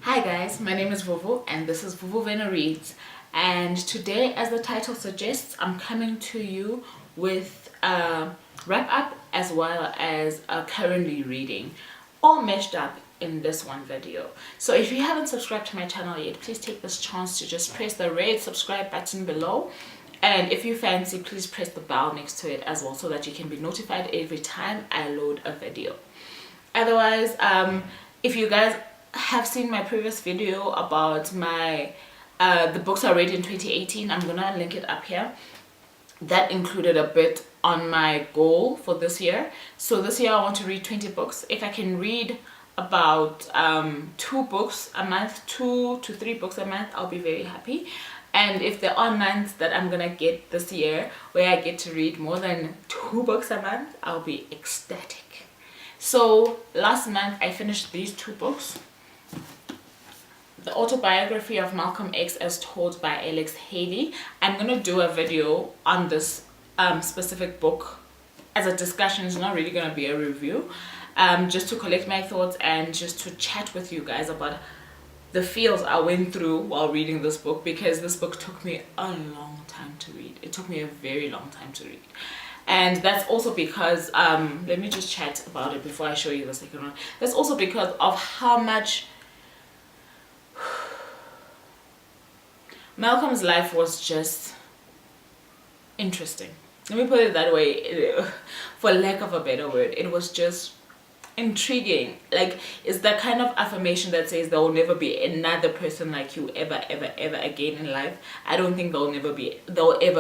Hi guys, my name is Vuvu and this is Vuvu Vena Reads, and today, as the title suggests, I'm coming to you with a wrap up as well as a currently reading, all meshed up in this one video. So if you haven't subscribed to my channel yet, please take this chance to just press the red subscribe button below, and if you fancy, please press the bell next to it as well so that you can be notified every time I load a video. Otherwise, if you guys have seen my previous video about my the books I read in 2018, I'm gonna link it up here. That included a bit on my goal for this year. So this year I want to read 20 books. If I can read about 2 books a month, 2 to 3 books a month, I'll be very happy. And if there are months that I'm gonna get this year where I get to read more than 2 books a month, I'll be ecstatic. So last month I finished these 2 books. The Autobiography of Malcolm X as told by Alex Haley. I'm gonna do a video on this specific book as a discussion. It's not really gonna be a review, just to collect my thoughts and just to chat with you guys about the feels I went through while reading this book, because this book took me a long time to read. It took me a very long time to read. And that's also because let me just chat about it before I show you the second one. That's also because of how much Malcolm's life was just interesting. Let me put it that way, for lack of a better word. It was just intriguing. Like, it's that kind of affirmation that says there will never be another person like you ever again in life. I don't think there will ever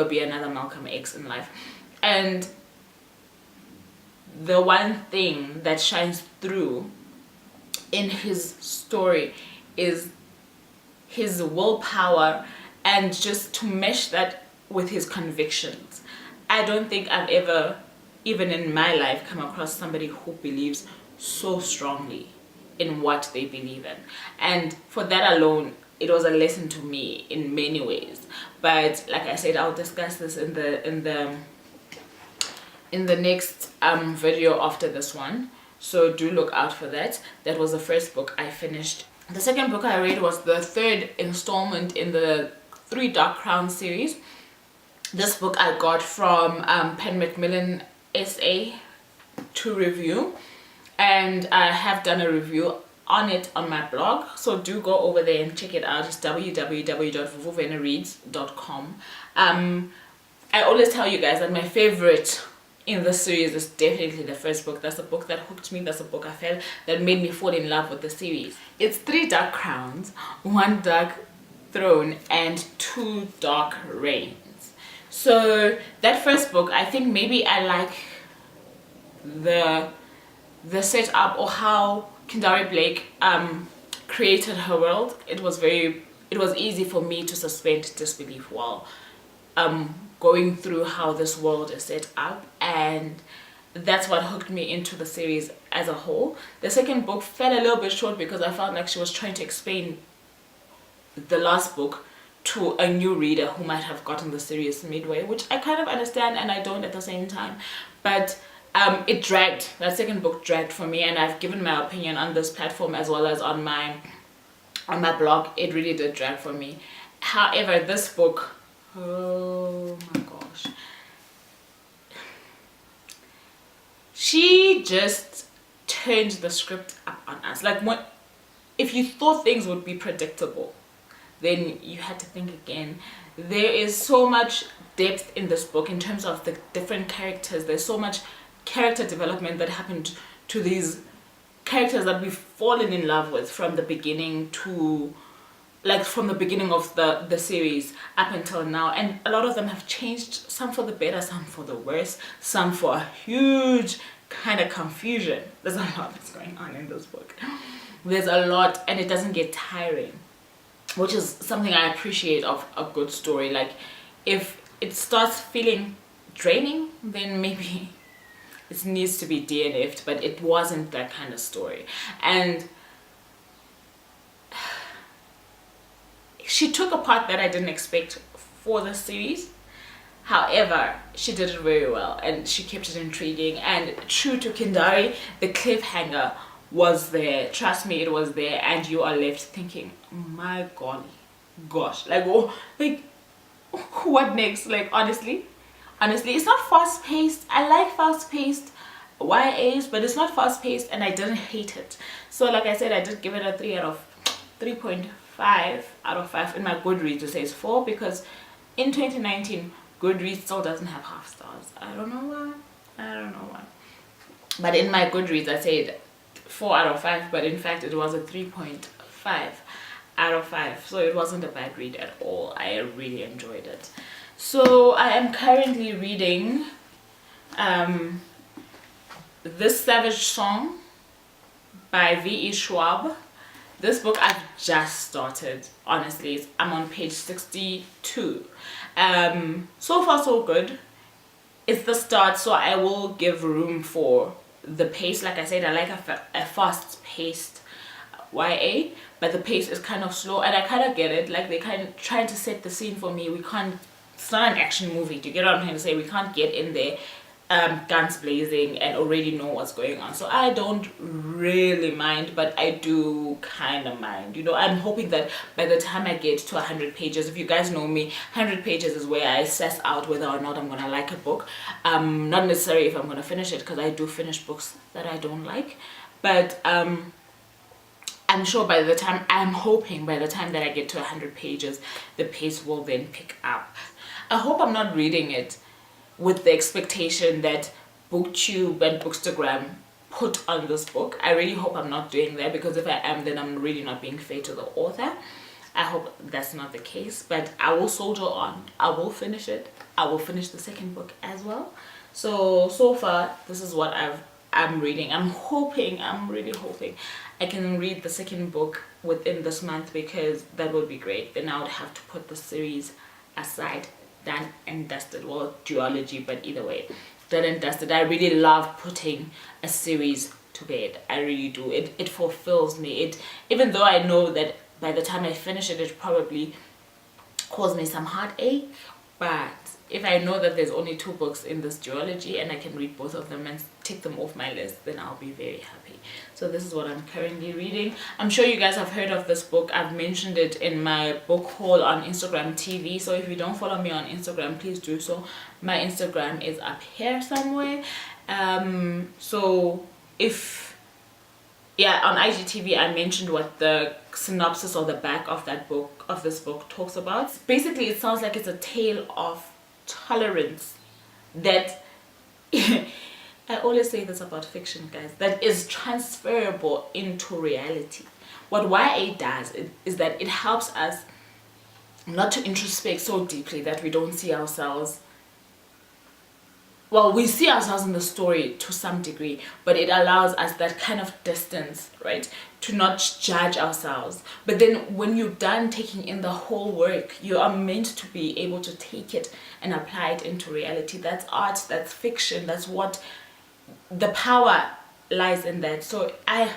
be another Malcolm X in life. And the one thing that shines through in his story is his willpower, and just to mesh that with his convictions. I don't think I've ever, even in my life, come across somebody who believes so strongly in what they believe in. And for that alone, it was a lesson to me in many ways. But like I said, I'll discuss this in the next video after this one. So do look out for that. That was the first book I finished. The second book I read was the 3rd installment in the 3 Dark Crowns series. This book I got from Pen Macmillan SA to review, and I have done a review on it on my blog, so do go over there and check it out. It's www.vuvuvenareads.com. I always tell you guys that my favorite in the series is definitely the first book. That's the book that hooked me. That's the book I felt that made me fall in love with the series. It's 3 Dark Crowns, 1 Dark Throne, and 2 Dark Reigns. So that first book, I think maybe I like the setup, or how Kendare Blake created her world. It was easy for me to suspend disbelief while going through how this world is set up, and that's what hooked me into the series as a whole. The second book fell a little bit short because I felt like she was trying to explain the last book to a new reader who might have gotten the series midway, which I kind of understand and I don't at the same time. But it dragged. That second book dragged for me, and I've given my opinion on this platform as well as on my blog. It really did drag for me. However, this book, oh my gosh, she just turned the script up on us. Like, if you thought things would be predictable, then you had to think again. There is so much depth in this book in terms of the different characters. There's so much character development that happened to these characters that we've fallen in love with from the beginning to, like, from the beginning of the series up until now. And a lot of them have changed, some for the better, some for the worse, some for a huge kind of confusion. There's a lot that's going on in this book. There's a lot, and it doesn't get tiring, which is something I appreciate of a good story. Like, if it starts feeling draining, then maybe it needs to be DNF'd, but it wasn't that kind of story. And she took a part that I didn't expect for the series. However, she did it very well, and she kept it intriguing. And true to Kendare, the cliffhanger was there. Trust me, it was there, and you are left thinking, my golly, gosh, like, oh, like, what next? Like, honestly, it's not fast paced. I like fast paced YAs, but it's not fast paced, and I didn't hate it. So like I said, I did give it a 3.5 out of 5. In my Goodreads it says 4, because in 2019 Goodreads still doesn't have half stars. I don't know why. But in my Goodreads I said 4 out of 5, but in fact it was a 3.5 out of 5. So it wasn't a bad read at all. I really enjoyed it. So I am currently reading This Savage Song by V.E. Schwab. This book I've just started. Honestly, I'm on page 62. So far so good. It's the start, so I will give room for the pace. Like I said, I like a fast-paced YA, but the pace is kind of slow, and I kind of get it. Like, they kind of trying to set the scene for me. We can't, it's not an action movie. Do you get what I'm trying to say? We can't get in there guns blazing and already know what's going on. So I don't really mind, but I do kind of mind. You know, I'm hoping that by the time I get to 100 pages, if you guys know me, 100 pages is where I assess out whether or not I'm gonna like a book. Not necessarily if I'm gonna finish it, because I do finish books that I don't like, but I'm sure by the time, I'm hoping by the time that I get to 100 pages, the pace will then pick up. I hope I'm not reading it with the expectation that BookTube and Bookstagram put on this book. I really hope I'm not doing that, because if I am, then I'm really not being fair to the author. I hope that's not the case, but I will soldier on. I will finish it. I will finish the second book as well. So far, this is what I'm reading. I'm really hoping I can read the second book within this month, because that would be great. Then I would have to put the series aside, done and dusted. Well, duology, but either way, done and dusted. I really love putting a series to bed. I really do. It fulfills me. Even though I know that by the time I finish it, it probably cause me some heartache, but if I know that there's only 2 books in this duology and I can read both of them and tick them off my list, then I'll be very happy. So this is what I'm currently reading. I'm sure you guys have heard of this book. I've mentioned it in my book haul on Instagram TV. So if you don't follow me on Instagram, please do so. My Instagram is up here somewhere. So if, yeah, on IGTV I mentioned what the synopsis or the back of that book, of this book, talks about. Basically, it sounds like it's a tale of tolerance that I always say this about fiction, guys, that is transferable into reality. What YA does is that it helps us not to introspect so deeply that we don't see ourselves. Well, we see ourselves in the story to some degree, but it allows us that kind of distance, right? To not judge ourselves. But then when you're done taking in the whole work, you are meant to be able to take it and apply it into reality. That's art, that's fiction, that's what the power lies in that. So I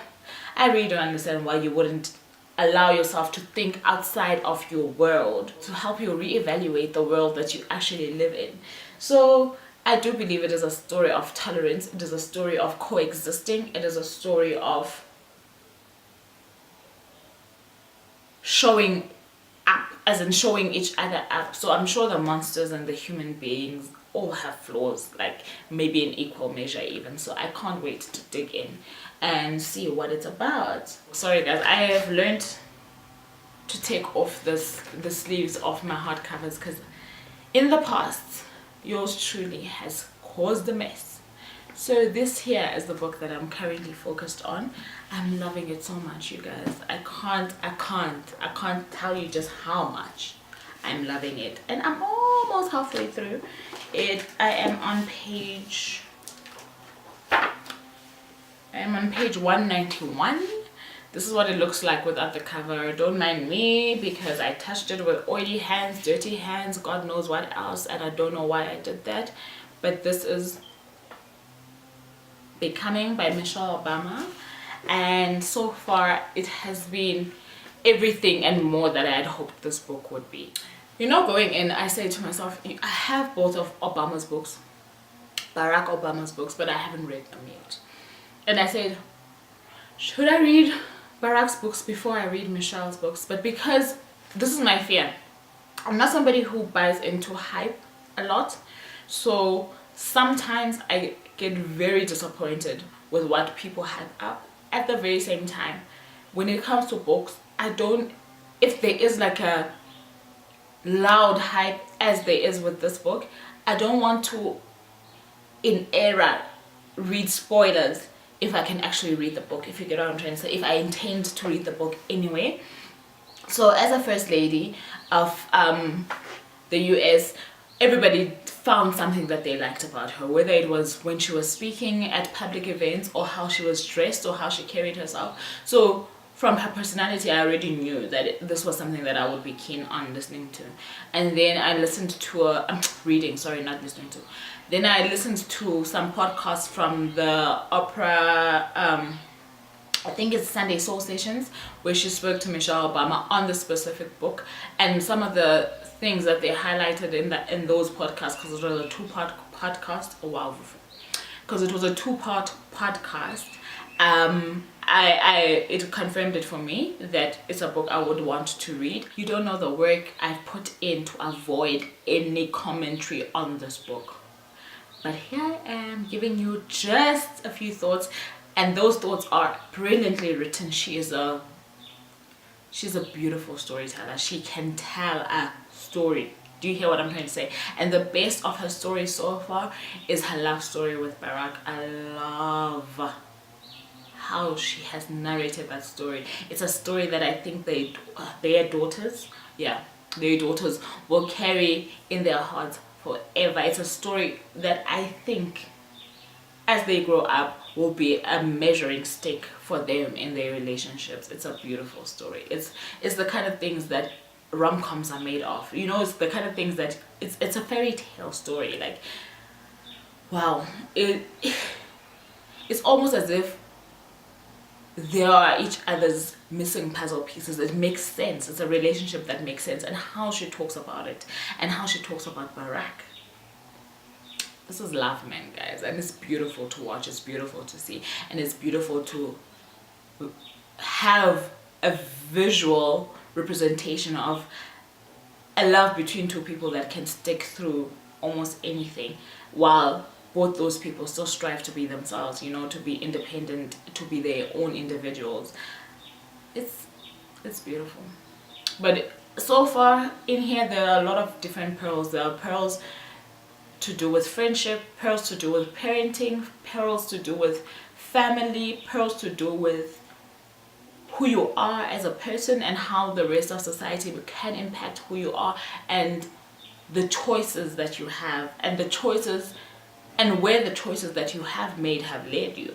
really don't understand why you wouldn't allow yourself to think outside of your world, to help you reevaluate the world that you actually live in. So I do believe it is a story of tolerance. It is a story of coexisting. It is a story of showing up, as in showing each other up. So I'm sure the monsters and the human beings all have flaws, like maybe in equal measure even. So I can't wait to dig in and see what it's about. Sorry guys, I have learned to take off the sleeves of my hardcovers, because in the past yours truly has caused a mess. So this here is the book that I'm currently focused on. I'm loving it so much, you guys. I can't tell you just how much I'm loving it, and I'm almost halfway through it. I am on page 191. This is what it looks like without the cover. Don't mind me, because I touched it with oily hands, dirty hands, God knows what else, and I don't know why I did that. But this is Becoming by Michelle Obama, and so far it has been everything and more that I had hoped this book would be. You know, going in, I say to myself, I have both of Obama's books, Barack Obama's books, but I haven't read them yet. And I said, should I read Barack's books before I read Michelle's books? But because this is my fear, I'm not somebody who buys into hype a lot, so sometimes I get very disappointed with what people hype up. At the very same time, when it comes to books, I don't, if there is like a loud hype as there is with this book, I don't want to in error read spoilers if I can actually read the book, if you get what I'm trying to say, if I intend to read the book anyway. So as a first lady of the US, everybody found something that they liked about her, whether it was when she was speaking at public events or how she was dressed or how she carried herself. So from her personality, I already knew that this was something that I would be keen on listening to. And then I listened to reading, sorry, not listening to. Then I listened to some podcasts from the opera, I think it's Sunday Soul Sessions, where she spoke to Michelle Obama on the specific book, and some of the things that they highlighted in those podcasts, because it was a two-part podcast. Oh wow, because it was a two-part podcast. It confirmed it for me that it's a book I would want to read. You don't know the work I've put in to avoid any commentary on this book, but here I am giving you just a few thoughts, and those thoughts are brilliantly written. She's a beautiful storyteller. She can tell a story. Do you hear what I'm trying to say? And the best of her story so far is her love story with Barack. I love how she has narrated that story. It's a story that I think their daughters, their daughters will carry in their hearts forever. It's a story that I think as they grow up will be a measuring stick for them in their relationships. It's a beautiful story. It's the kind of things that rom-coms are made of. You know, it's the kind of things that it's a fairy tale story. Like, wow, it's almost as if they are each other's missing puzzle pieces. It makes sense. It's a relationship that makes sense, and how she talks about it, and how she talks about Barack. This is love, man, guys, and it's beautiful to watch. It's beautiful to see, and it's beautiful to have a visual representation of a love between two people that can stick through almost anything, while both those people still strive to be themselves, you know, to be independent, to be their own individuals. It's beautiful. But so far in here, there are a lot of different pearls. There are pearls to do with friendship, pearls to do with parenting, pearls to do with family, pearls to do with who you are as a person and how the rest of society can impact who you are, and the choices that you have, and the choices and where the choices that you have made have led you.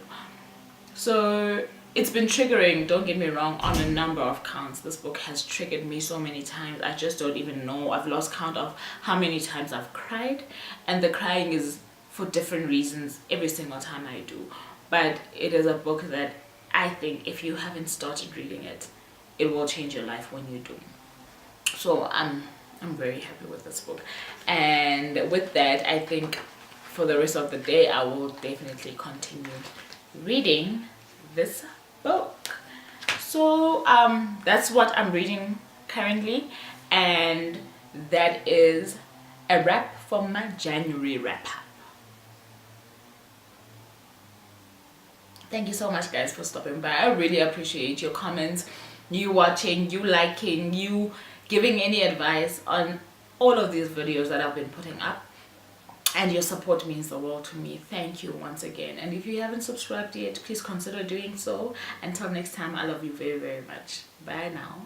So it's been triggering, don't get me wrong, on a number of counts. This book has triggered me so many times, I just don't even know. I've lost count of how many times I've cried, and the crying is for different reasons every single time I do. But it is a book that I think if you haven't started reading it, it will change your life when you do. So I'm very happy with this book, and with that, I think for the rest of the day I will definitely continue reading this book. So that's what I'm reading currently, and that is a wrap for my January wrap up. Thank you so much, guys, for stopping by. I really appreciate your comments, you watching, you liking, you giving any advice on all of these videos that I've been putting up, and your support means the world to me. Thank you once again, and if you haven't subscribed yet, please consider doing so. Until next time, I love you very, very much. Bye now.